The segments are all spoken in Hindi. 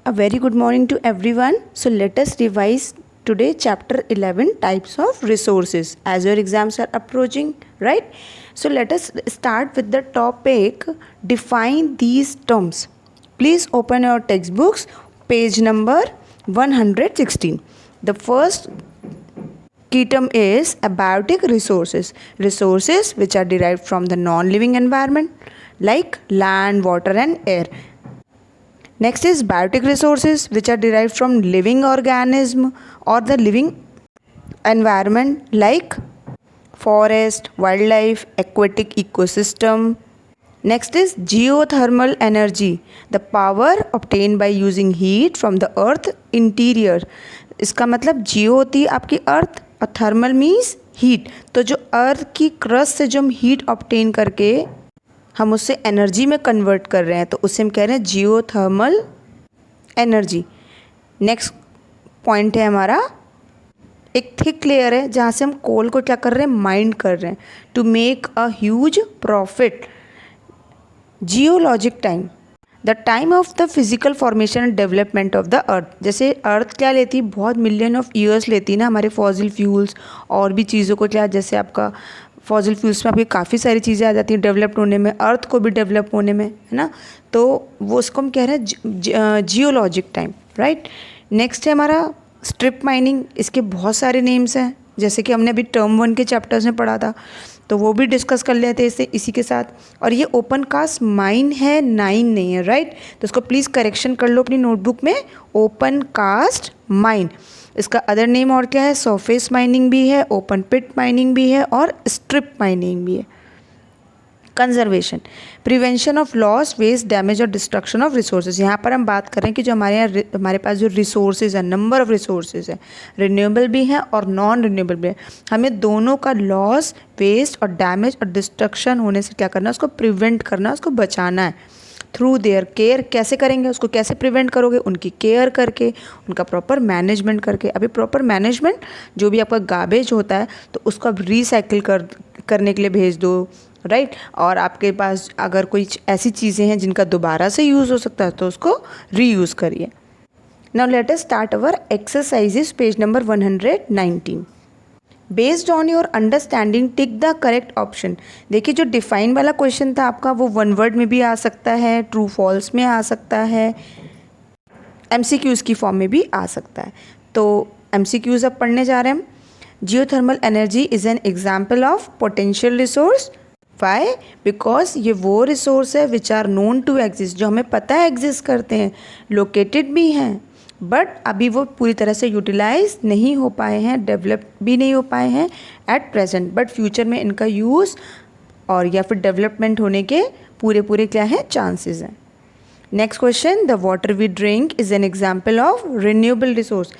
A very good morning to everyone. So let us revise today chapter 11 types of resources as your exams are approaching, right? So let us start with the topic define these terms. Please open your textbooks page number 116. The first key term is abiotic resources. Resources which are derived from the non-living environment like land, water and air. Next is biotic resources which are derived from living organism or the living environment like forest, wildlife, aquatic ecosystem. Next is geothermal energy, the power obtained by using heat from the earth interior. इसका मतलब जियो होती है आपकी अर्थ और थर्मल मीन्स हीट, तो जो अर्थ की क्रस्ट से जो हम हीट ऑब्टेन करके हम उससे एनर्जी में कन्वर्ट कर रहे हैं तो उससे हम कह रहे हैं जियोथर्मल एनर्जी। नेक्स्ट पॉइंट है हमारा एक थिक लेयर है जहाँ से हम कोल को क्या कर रहे हैं, माइंड कर रहे हैं to make a huge profit. Geologic time, the time of the physical formation and development of the earth. जैसे अर्थ क्या लेती है, बहुत मिलियन ऑफ ईयर्स लेती है ना हमारे फॉसिल फ्यूल्स और भी चीज़ों को, क्या जैसे आपका फॉसिल फ्यूल्स में आपकी काफ़ी सारी चीज़ें आ जाती हैं डेवलप होने में, अर्थ को भी डेवलप होने में, है ना, तो वो उसको हम कह रहे हैं जियोलॉजिक टाइम, राइट। नेक्स्ट है हमारा स्ट्रिप माइनिंग। इसके बहुत सारे नेम्स हैं जैसे कि हमने अभी टर्म 1 के चैप्टर्स में पढ़ा था, तो वो भी डिस्कस कर लेते हैं इसी के साथ। और ये ओपन कास्ट माइन है, 9 नहीं है, राइट, तो इसको प्लीज़ करेक्शन कर लो अपनी नोटबुक में, ओपन कास्ट माइन। इसका अदर नेम और क्या है, सरफेस माइनिंग भी है, ओपन पिट माइनिंग भी है और स्ट्रिप माइनिंग भी है। Conservation, prevention of loss, waste, damage और डिस्ट्रक्शन ऑफ रिसोर्सेज। यहाँ पर हम बात करें कि जो हमारे पास जो रिसोर्सेज है, नंबर ऑफ रिसोर्सेज है, रिन्यूएबल भी हैं और नॉन रिन्यूएबल भी है, हमें दोनों का लॉस, वेस्ट और डैमेज और डिस्ट्रक्शन होने से क्या करना है, उसको प्रिवेंट करना है, उसको बचाना है थ्रू देयर केयर। कैसे करेंगे उसको, कैसे प्रिवेंट करोगे, उनकी केयर करके, उनका प्रॉपर मैनेजमेंट करके। अभी प्रॉपर मैनेजमेंट, जो भी आपका गार्बेज होता है तो उसको आप रिसाइकिल करने के लिए भेज दो, राइट। और आपके पास अगर कोई ऐसी चीज़ें हैं जिनका दोबारा से यूज़ हो सकता है तो उसको रीयूज़ करिए। Now let us start our exercises, page number 119। Based on your understanding tick the correct option. देखिए जो डिफाइन वाला क्वेश्चन था आपका वो वन वर्ड में भी आ सकता है, ट्रू फॉल्स में आ सकता है, एमसीक्यूज़ की फॉर्म में भी आ सकता है। तो एमसीक्यूज़ अब पढ़ने जा रहे हैं हम। Geothermal energy is an example of potential resource. Why? Because ये वो रिसोर्स है which are known to exist, जो हमें पता है एग्जिस्ट करते हैं, लोकेटेड भी हैं, बट अभी वो पूरी तरह से यूटिलाइज नहीं हो पाए हैं, डेवलप भी नहीं हो पाए हैं एट प्रेजेंट, बट फ्यूचर में इनका यूज़ और या फिर डेवलपमेंट होने के पूरे क्या है, चांसेस हैं। Next question, the water we drink is an example of renewable resource.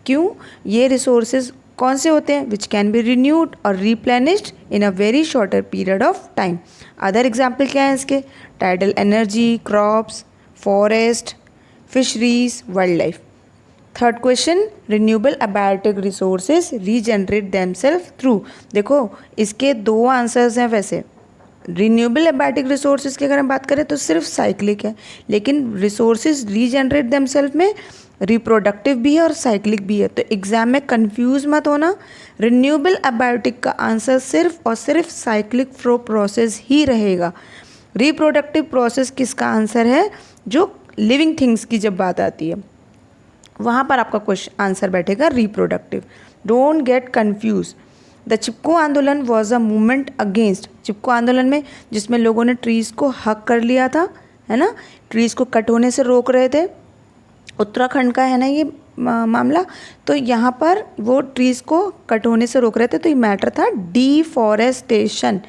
क्यों? ये रिसोर्सेज कौन से होते हैं, विच कैन बी रिन्यूड और replenished in a very shorter period of time. Other example क्या है इसके, tidal energy, crops, forest, fisheries, wild life. Third question, renewable abiotic resources regenerate themselves through. देखो इसके दो आंसर्स हैं वैसे। रिन्यूएबल अबायोटिक रिसोर्सेज की अगर हम बात करें तो सिर्फ साइक्लिक है, लेकिन रिसोर्सेज रीजनरेट देमसेल्फ में रिप्रोडक्टिव भी है और साइक्लिक भी है, तो एग्जाम में कंफ्यूज मत होना। रिन्यूएबल अबायोटिक का आंसर सिर्फ और सिर्फ साइक्लिक प्रोसेस ही रहेगा। रिप्रोडक्टिव प्रोसेस किसका आंसर है, जो लिविंग थिंग्स की जब बात आती है वहाँ पर आपका क्वेश्चन आंसर बैठेगा reproductive. Don't get confuse. The Chipko Andolan was a movement against, Chipko Andolan में जिसमें लोगों ने ट्रीज़ को हक कर लिया था, है ना, ट्रीज़ को कट होने से रोक रहे थे, उत्तराखंड का है ना ये मामला, तो यहाँ पर वो ट्रीज़ को कट होने से रोक रहे थे, तो ये मैटर था deforestation.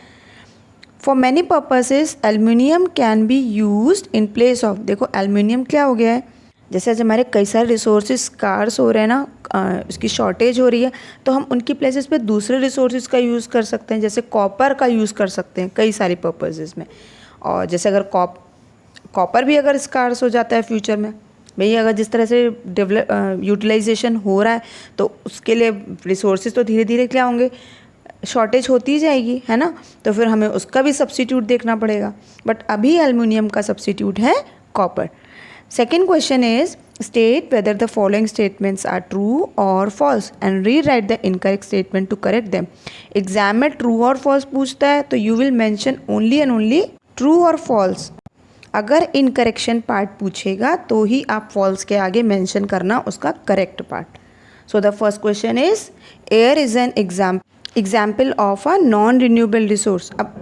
For many purposes aluminium can be used in place of. देखो एल्युमिनियम क्या हो गया है, जैसे आज हमारे कई सारे रिसोर्सेज स्कार्स हो रहे हैं ना, उसकी शॉर्टेज हो रही है, तो हम उनकी प्लेसेस पे दूसरे रिसोर्सेज का यूज़ कर सकते हैं, जैसे कॉपर का यूज़ कर सकते हैं कई सारे पर्पसेस में। और जैसे अगर कॉपर भी अगर स्कार्स हो जाता है फ्यूचर में, भाई अगर जिस तरह से यूटिलाइजेशन हो रहा है तो उसके लिए रिसोर्सेज तो धीरे धीरे क्या होंगे, शॉर्टेज होती ही जाएगी, है ना, तो फिर हमें उसका भी सब्स्टिट्यूट देखना पड़ेगा, बट अभी एल्युमिनियम का सब्स्टिट्यूट है copper. Second question is state whether the following statements are true or false and rewrite the incorrect statement to correct them. Exam में ट्रू और फॉल्स पूछता है तो you will mention only and only true और फॉल्स. अगर इनकरेक्शन पार्ट पूछेगा तो ही आप फॉल्स के आगे मेंशन करना उसका correct part. So the first question is air is an example of a non renewable resource. अब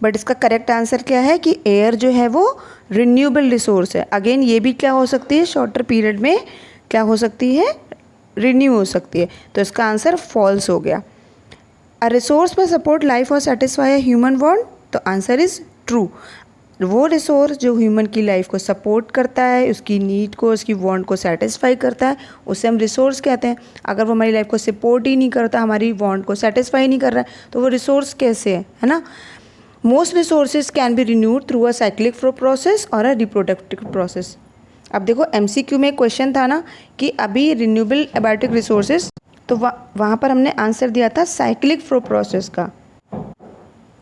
बट इसका करेक्ट आंसर क्या है कि एयर जो है वो रिन्यूएबल रिसोर्स है. अगेन ये भी क्या हो सकती है, शॉर्टर पीरियड में क्या हो सकती है, रिन्यू हो सकती है. तो इसका आंसर फॉल्स हो गया. अ रिसोर्स में सपोर्ट लाइफ और सेटिस्फाई अ ह्यूमन वांट, तो आंसर इज ट्रू. वो रिसोर्स जो ह्यूमन की लाइफ को सपोर्ट करता है, उसकी नीड को, उसकी वांट को सेटिस्फाई करता है, उसे हम रिसोर्स कहते हैं. अगर वो हमारी लाइफ को सपोर्ट ही नहीं करता, हमारी वांट को सेटिस्फाई नहीं कर रहा है, तो वो रिसोर्स कैसे है ना. Most resources can be renewed through a cyclic flow process और अ रिप्रोडक्टिव प्रोसेस. अब देखो MCQ में क्वेश्चन था ना कि अभी रिन्यूएबल एबायोटिक रिसोर्सेज, तो वहाँ पर हमने आंसर दिया था साइक्लिक फ्लो प्रोसेस का.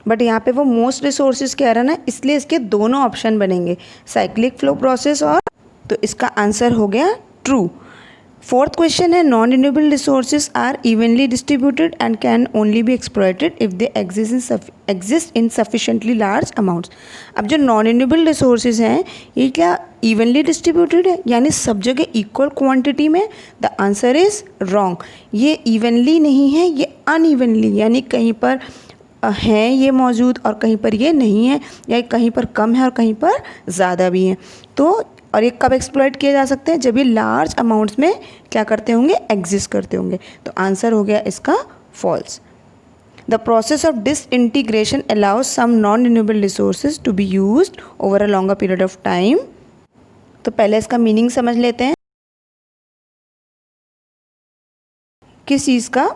बट यहाँ पे वो मोस्ट रिसोर्सेज कह रहा है ना, इसलिए इसके दोनों ऑप्शन बनेंगे, साइक्लिक फ्लो प्रोसेस और, तो इसका आंसर हो गया ट्रू. फोर्थ क्वेश्चन है non renewable resources are evenly distributed and can only be exploited if they exist in sufficiently large amounts. अब जो नॉन रिन्यूएबल रिसोर्सेज हैं ये क्या इवनली डिस्ट्रीब्यूटेड है, यानी सब जगह इक्वल क्वांटिटी में. The answer is wrong. ये इवनली नहीं है, ये अनइवनली, यानी कहीं पर हैं ये मौजूद और कहीं पर ये नहीं है, या कहीं पर कम है और कहीं पर ज़्यादा भी हैं. तो और ये कब एक्सप्लॉइट किए जा सकते हैं, जब ये लार्ज अमाउंट्स में क्या करते होंगे, एग्जिस्ट करते होंगे. तो आंसर हो गया इसका false. The process of disintegration allows some non renewable resources to be used over a longer period of time. तो पहले इसका मीनिंग समझ लेते हैं. किस चीज़ का,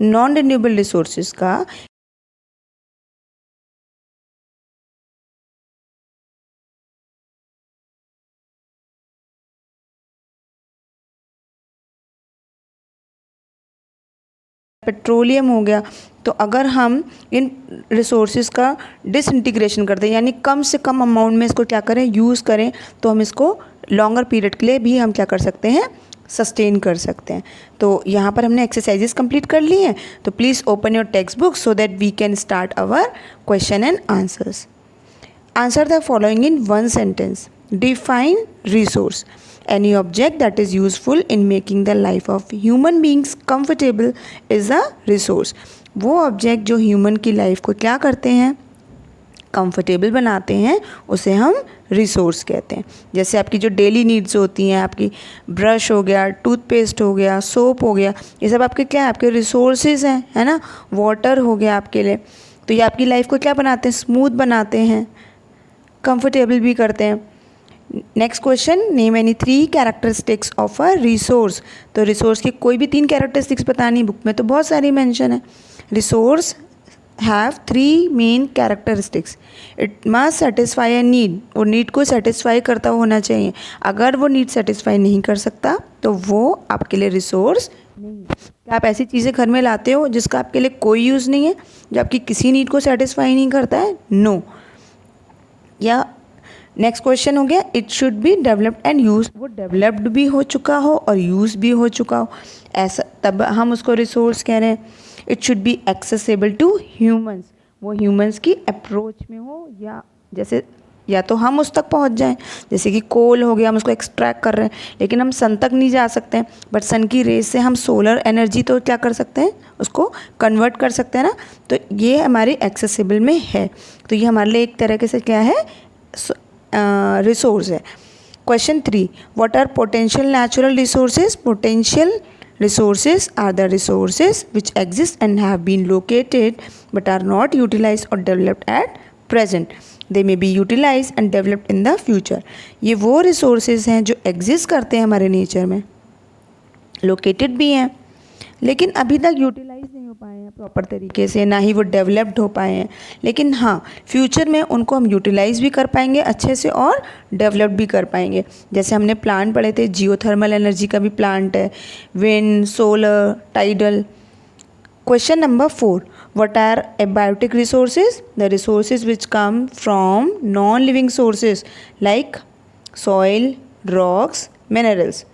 नॉन रिन्यूएबल रिसोर्सेज का. पेट्रोलियम हो गया, तो अगर हम इन रिसोर्सेज का डिसइंटीग्रेशन कर दें, यानी कम से कम अमाउंट में इसको क्या करें, यूज़ करें, तो हम इसको लॉन्गर पीरियड के लिए भी हम क्या कर सकते हैं, सस्टेन कर सकते हैं. तो यहाँ पर हमने एक्सरसाइजेस कंप्लीट कर ली हैं. तो please open your text book so that we can start our question and answers. Answer the following in one sentence. Define resource. Any object that is useful in making the life of human beings comfortable is a resource. वो ऑब्जेक्ट जो ह्यूमन की लाइफ को क्या करते हैं, कंफर्टेबल बनाते हैं, उसे हम रिसोर्स कहते हैं. जैसे आपकी जो डेली नीड्स होती हैं, आपकी ब्रश हो गया, टूथपेस्ट हो गया, सोप हो गया, ये सब आपके क्या है, आपके रिसोर्सेज हैं, है ना. वाटर हो गया आपके लिए, तो ये आपकी लाइफ को क्या बनाते हैं, स्मूथ बनाते हैं, कंफर्टेबल भी करते हैं. Next question, name any 3 characteristics of a resource. तो रिसोर्स की कोई भी 3 कैरेक्टरिस्टिक्स बतानी, बुक में तो बहुत सारी मेंशन है. Resource have 3 main characteristics. It must satisfy a need, और नीड को सेटिस्फाई करता होना चाहिए. अगर वो नीड सेटिस्फाई नहीं कर सकता तो वो आपके लिए रिसोर्स नहीं है. क्या आप ऐसी चीज़ें घर में लाते हो जिसका आपके लिए कोई यूज़ नहीं है, जो आपकी किसी नीड को सेटिस्फाई नहीं करता है? नो. या नेक्स्ट क्वेश्चन हो गया, it should be developed and use. वो डेवलप्ड भी हो चुका हो और यूज़ भी हो चुका हो, ऐसा तब हम उसको रिसोर्स कह रहे हैं. It should be accessible to humans. वो ह्यूमंस की अप्रोच में हो, या जैसे या तो हम उस तक पहुंच जाएं, जैसे कि कोल हो गया, हम उसको एक्सट्रैक्ट कर रहे हैं लेकिन हम सन तक नहीं जा सकते हैं, बट सन की रेस से हम सोलर एनर्जी तो क्या कर सकते हैं, उसको कन्वर्ट कर सकते हैं ना. तो ये हमारे एक्सेसिबल में है. तो ये हमारे लिए एक तरीके से क्या है, रिसोर्स है. Question 3, what are potential natural resources. Potential resources are the resources which exist and have been located but are not utilized or developed at present. They may be utilized and developed in the future. ये वो resources हैं जो exist करते हैं हमारे नेचर में, located भी हैं लेकिन अभी तक यूटिलाइज नहीं हो पाए हैं प्रॉपर तरीके से, ना ही वो डेवलप्ड हो पाए हैं. लेकिन हाँ, फ्यूचर में उनको हम यूटिलाइज भी कर पाएंगे अच्छे से और डेवलप भी कर पाएंगे. जैसे हमने प्लांट पढ़े थे, जियोथर्मल एनर्जी का भी प्लांट है, wind, solar, tidal. Question number 4, what are abiotic resources. The resources which come from non living sources like soil, rocks, minerals.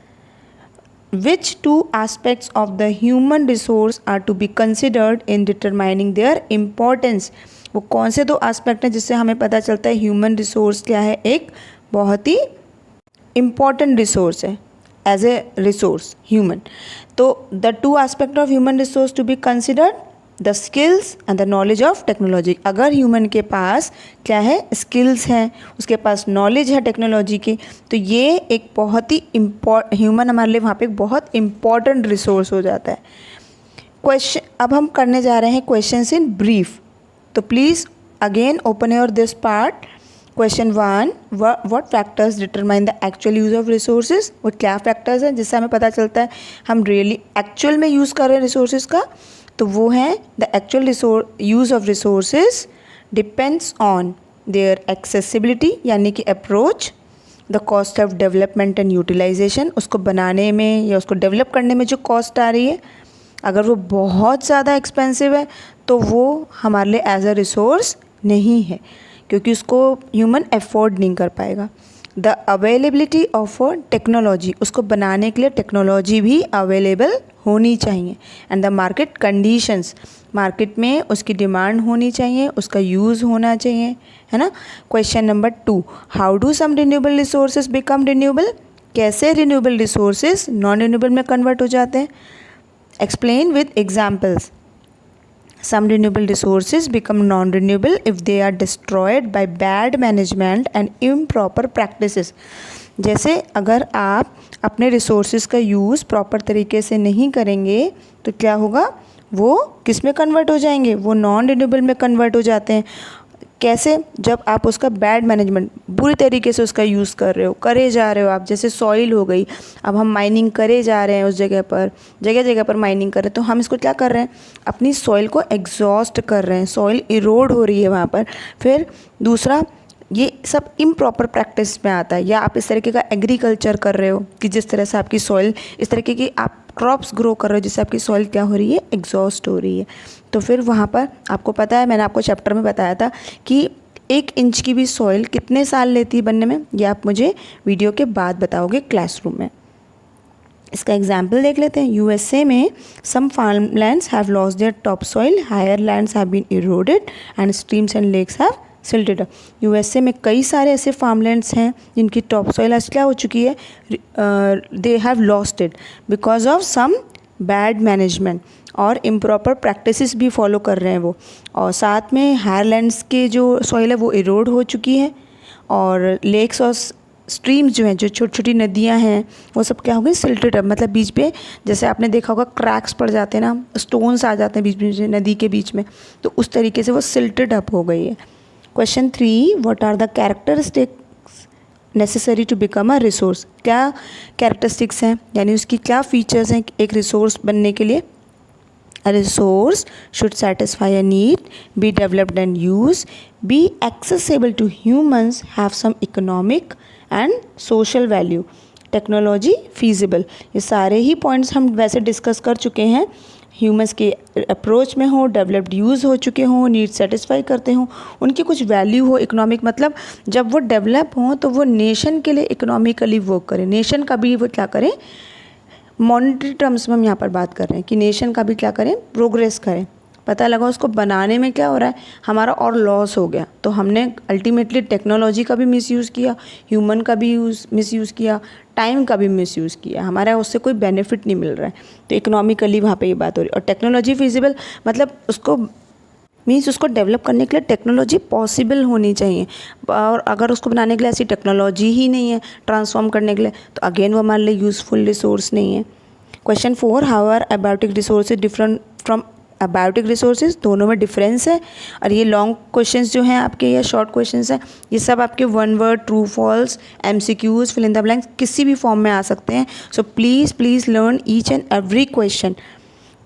Which two aspects of the human resource are to be considered in determining their importance? वो कौन से दो एस्पेक्ट हैं जिससे हमें पता चलता है ह्यूमन रिसोर्स क्या है, एक बहुत ही इम्पॉर्टेंट रिसोर्स है एज ए रिसोर्स ह्यूमन. तो the two aspect of human resource to be considered, the skills and the knowledge of technology. अगर ह्यूमन के पास क्या है, स्किल्स हैं, उसके पास नॉलेज है टेक्नोलॉजी की, तो ये एक बहुत ही ह्यूमन हमारे लिए वहाँ पे एक बहुत इम्पॉर्टेंट रिसोर्स हो जाता है. क्वेश्चन अब हम करने जा रहे हैं क्वेश्चंस इन ब्रीफ. तो please again open your this part. Question 1, what factors determine the actual use of resources. वो क्या फैक्टर्स हैं जिससे हमें पता चलता है हम रियली एक्चुअल में यूज़ कर रहे हैं रिसोर्सेज का. तो वो हैं the actual use of resources depends on their accessibility यानी कि approach, the cost of development and utilisation, उसको बनाने में या उसको डेवलप करने में जो कॉस्ट आ रही है, अगर वो बहुत ज़्यादा एक्सपेंसिव है तो वो हमारे लिए एज अ रिसोर्स नहीं है क्योंकि उसको ह्यूमन अफोर्ड नहीं कर पाएगा. द अवेलेबिलिटी ऑफ टेक्नोलॉजी, उसको बनाने के लिए टेक्नोलॉजी भी अवेलेबल होनी चाहिए. And the market conditions, market में उसकी डिमांड होनी चाहिए, उसका यूज़ होना चाहिए, है ना. Question number 2, how do some renewable resources become renewable. कैसे रिन्यूएबल रिसोर्सेज नॉन रिन्यूएबल में कन्वर्ट हो जाते हैं. Explain with examples. Some renewable resources become non-renewable if they are destroyed by bad management and improper practices. जैसे अगर आप अपने रिसोर्सेज का यूज़ प्रॉपर तरीके से नहीं करेंगे तो क्या होगा, वो किस में कन्वर्ट हो जाएंगे, वो नॉन रिन्यूएबल में कन्वर्ट हो जाते हैं. कैसे, जब आप उसका बैड मैनेजमेंट, बुरी तरीके से उसका यूज़ कर रहे हो, करे जा रहे हो आप. जैसे सॉइल हो गई, अब हम माइनिंग करे जा रहे हैं उस जगह पर, जगह जगह पर माइनिंग कर रहे हैं, तो हम इसको क्या कर रहे हैं, अपनी सॉइल को एग्जॉस्ट कर रहे हैं, सॉइल इरोड हो रही है वहाँ पर. फिर दूसरा, ये सब इम्प्रॉपर प्रैक्टिस में आता है. या आप इस तरीके का एग्रीकल्चर कर रहे हो कि जिस तरह से आपकी सॉइल, इस तरीके की आप क्रॉप्स ग्रो कर रहे हो जिससे आपकी सॉइल क्या हो रही है, एग्जॉस्ट हो रही है. तो फिर वहाँ पर आपको पता है, मैंने आपको चैप्टर में बताया था कि 1 इंच की भी सॉइल कितने साल लेती है बनने में, ये आप मुझे वीडियो के बाद बताओगे क्लासरूम में. इसका एग्जाम्पल देख लेते हैं. यूएसए में some farmlands have lost their top soil, higher lands have been eroded and streams and lakes have silted up. USA में कई सारे ऐसे फार्मलैंड्स हैं जिनकी टॉप सॉइल आज क्या हो चुकी है, they have lost it because of some bad management, और इम्प्रॉपर प्रैक्टिसेस भी फॉलो कर रहे हैं वो. और साथ में हायर लैंड्स के जो सॉइल है वो इरोड हो चुकी है, और लेक्स और स्ट्रीम्स जो हैं, जो छोटी छोटी नदियां हैं, वो सब क्या हो गई, सिल्टेड अप. मतलब बीच पे जैसे आपने देखा होगा क्रैक्स पड़ जाते हैं ना, स्टोन्स आ जाते हैं बीच बीच में नदी के बीच में, तो उस तरीके से वो सिल्टेड अप हो गई है. Question 3, what are the characteristics necessary to become a resource. क्या कैरेक्टरिस्टिक्स हैं, यानी उसकी क्या फीचर्स हैं एक रिसोर्स बनने के लिए. A resource should satisfy a need, be developed and used, be accessible to humans, have some economic and social value, technology feasible. ये सारे ही पॉइंट्स हम वैसे डिस्कस कर चुके हैं. ह्यूमंस के अप्रोच में हो, डेवलप्ड यूज़ हो चुके हों, नीड सेटिस्फाई करते हों, उनकी कुछ वैल्यू हो, इकोनॉमिक, मतलब जब वो डेवलप हों तो वो नेशन के लिए इकोनॉमिकली वर्क करें, नेशन का भी वो क्या करें, मॉनेटरी टर्म्स में हम यहाँ पर बात कर रहे हैं कि नेशन का भी क्या करें, प्रोग्रेस करें. पता लगा उसको बनाने में क्या हो रहा है, हमारा और लॉस हो गया, तो हमने अल्टीमेटली टेक्नोलॉजी का भी मिसयूज़ किया, ह्यूमन का भी मिसयूज़ किया, टाइम का भी मिसयूज़ किया, हमारा उससे कोई बेनिफिट नहीं मिल रहा है. तो इकोनॉमिकली वहाँ पे ये बात हो रही है. और टेक्नोलॉजी फिजिबल मतलब उसको मीन्स उसको डेवलप करने के लिए टेक्नोलॉजी पॉसिबल होनी चाहिए, और अगर उसको बनाने के लिए ऐसी टेक्नोलॉजी ही नहीं है ट्रांसफॉर्म करने के लिए, तो अगेन वो हमारे लिए यूज़फुल रिसोर्स नहीं है. Question 4, how are abiotic resources different from abiotic resources. दोनों में डिफरेंस है. और ये लॉन्ग क्वेश्चंस जो हैं आपके, या शॉर्ट क्वेश्चंस हैं, ये सब आपके 1 word, true false, MCQs, fill in the blanks किसी भी फॉर्म में आ सकते हैं. So please learn each and every question.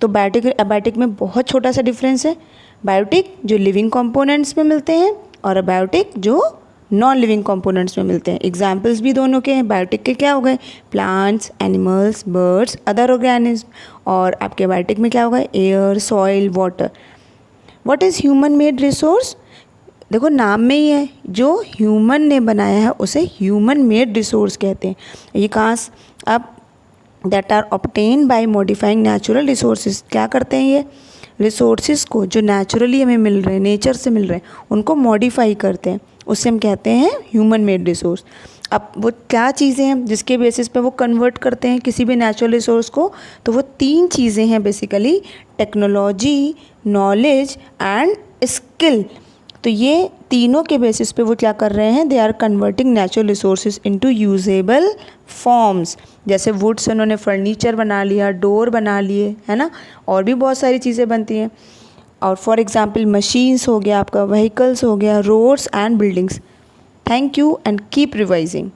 तो बायोटिक अबायोटिक में बहुत छोटा सा डिफरेंस है. बायोटिक जो लिविंग कंपोनेंट्स में मिलते हैं, और अबायोटिक जो नॉन लिविंग कंपोनेंट्स में मिलते हैं. एग्जाम्पल्स भी दोनों के हैं. बायोटिक के क्या हो गए, plants, animals, birds, other organism. और आपके बायोटिक में क्या होगा, air, soil, water. What is human made resource. देखो नाम में ही है, जो ह्यूमन ने बनाया है उसे ह्यूमन मेड रिसोर्स कहते हैं। ये कहाँ अब that are obtain by modifying natural resources, क्या करते हैं ये रिसोर्सेज को जो नेचुरली हमें मिल रहे हैं, नेचर से मिल रहे हैं, उनको मॉडिफाई करते हैं, उससे हम कहते हैं ह्यूमन मेड रिसोर्स। अब वो क्या चीज़ें हैं जिसके बेसिस पे वो कन्वर्ट करते हैं किसी भी नेचुरल रिसोर्स को, तो वो 3 चीज़ें हैं basically, technology, knowledge and skill. तो ये तीनों के बेसिस पे वो क्या कर रहे हैं, they are converting natural resources into usable forms. जैसे वुड से उन्होंने फर्नीचर बना लिया, डोर बना लिए, है ना, और भी बहुत सारी चीज़ें बनती हैं। और फॉर एग्जांपल मशीन्स हो गया आपका, व्हीकल्स हो गया, roads and buildings. Thank you and keep revising.